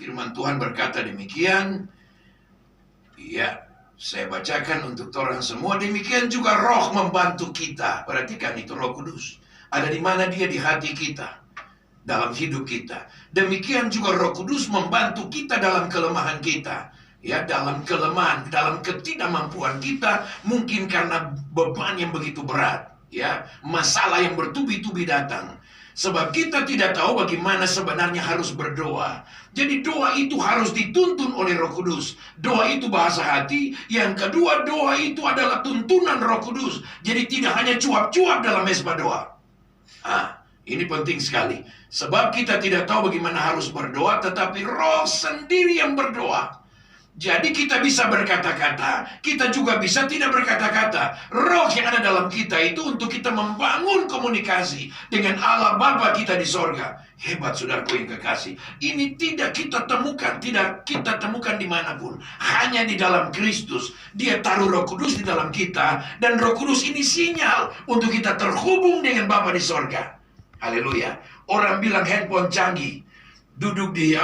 Firman Tuhan berkata demikian. Ya, saya bacakan untuk orang semua. Demikian juga Roh membantu kita. Perhatikan itu, Roh Kudus ada di mana dia di hati kita, dalam hidup kita. Demikian juga Roh Kudus membantu kita dalam kelemahan kita. Ya, dalam kelemahan, dalam ketidakmampuan kita, mungkin karena beban yang begitu berat, ya, masalah yang bertubi-tubi datang. Sebab kita tidak tahu bagaimana sebenarnya harus berdoa. Jadi doa itu harus dituntun oleh Roh Kudus. Doa itu bahasa hati. Yang kedua, doa itu adalah tuntunan Roh Kudus. Jadi tidak hanya cuap-cuap dalam mesbah doa. Ini penting sekali. Sebab kita tidak tahu bagaimana harus berdoa, tetapi Roh sendiri yang berdoa. Jadi kita bisa berkata-kata, kita juga bisa tidak berkata-kata. Roh yang ada dalam kita itu untuk kita membangun komunikasi dengan Allah Bapa kita di sorga. Hebat saudaraku yang kekasih. Ini tidak kita temukan, dimanapun. Hanya di dalam Kristus. Dia taruh Roh Kudus di dalam kita. Dan Roh Kudus ini sinyal untuk kita terhubung dengan Bapa di sorga. Haleluya. Orang bilang handphone canggih. Duduk di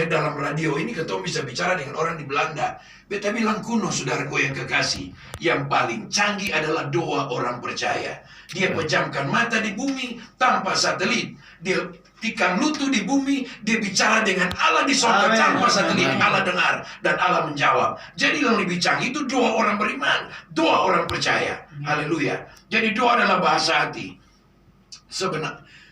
dalam radio ini ketemu bisa bicara dengan orang di Belanda. Beta bilang kuno, saudaraku yang kekasih. Yang paling canggih adalah doa orang percaya. Dia pejamkan mata di bumi tanpa satelit. Dia tikam lutut di bumi. Dia bicara dengan Allah di sorga tanpa satelit. Allah dengar dan Allah menjawab. Jadi yang lebih canggih itu doa orang beriman, doa orang percaya. Haleluya. Jadi doa adalah bahasa hati.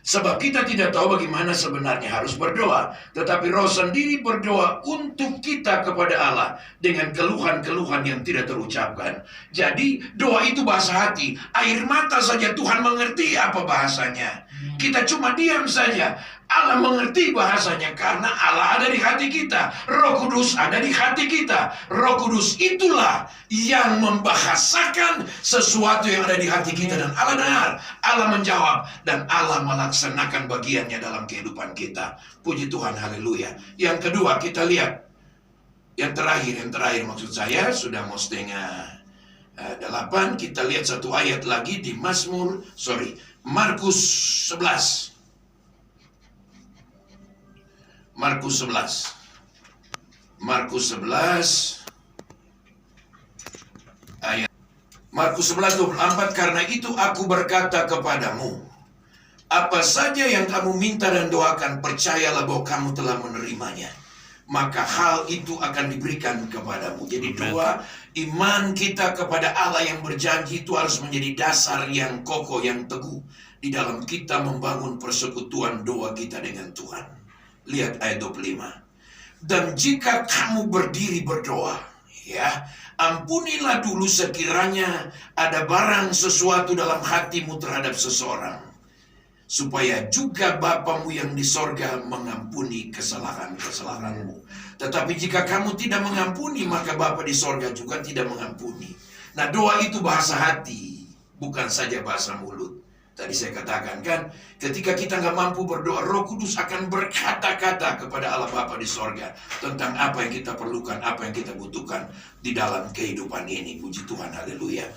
Sebab kita tidak tahu bagaimana sebenarnya harus berdoa. Tetapi Roh sendiri berdoa untuk kita kepada Allah dengan keluhan-keluhan yang tidak terucapkan. Jadi doa itu bahasa hati. Air mata saja Tuhan mengerti apa bahasanya. Kita cuma diam saja. Allah mengerti bahasanya karena Allah ada di hati kita. Roh Kudus ada di hati kita. Roh Kudus itulah yang membahasakan sesuatu yang ada di hati kita. Dan Allah dengar, Allah menjawab, dan Allah melaksanakan bagiannya dalam kehidupan kita. Puji Tuhan, haleluya. Yang kedua, kita lihat yang terakhir maksud saya, sudah mau setengah 8. Kita lihat satu ayat lagi di Markus 11. Markus 11 ayat Markus 11:24. Karena itu aku berkata kepadamu, apa saja yang kamu minta dan doakan, percayalah bahwa kamu telah menerimanya, maka hal itu akan diberikan kepadamu. Jadi doa, iman kita kepada Allah yang berjanji itu harus menjadi dasar yang kokoh, yang teguh di dalam kita membangun persekutuan doa kita dengan Tuhan. Lihat ayat 25. Dan jika kamu berdiri berdoa, ya, ampunilah dulu sekiranya ada barang sesuatu dalam hatimu terhadap seseorang, supaya juga Bapamu yang di sorga mengampuni kesalahan-kesalahanmu. Tetapi jika kamu tidak mengampuni, maka Bapa di sorga juga tidak mengampuni. Nah, doa itu bahasa hati, bukan saja bahasa mulut. Tadi saya katakan kan, ketika kita nggak mampu berdoa, Roh Kudus akan berkata-kata kepada Allah Bapa di sorga tentang apa yang kita perlukan, apa yang kita butuhkan di dalam kehidupan ini. Puji Tuhan, haleluya.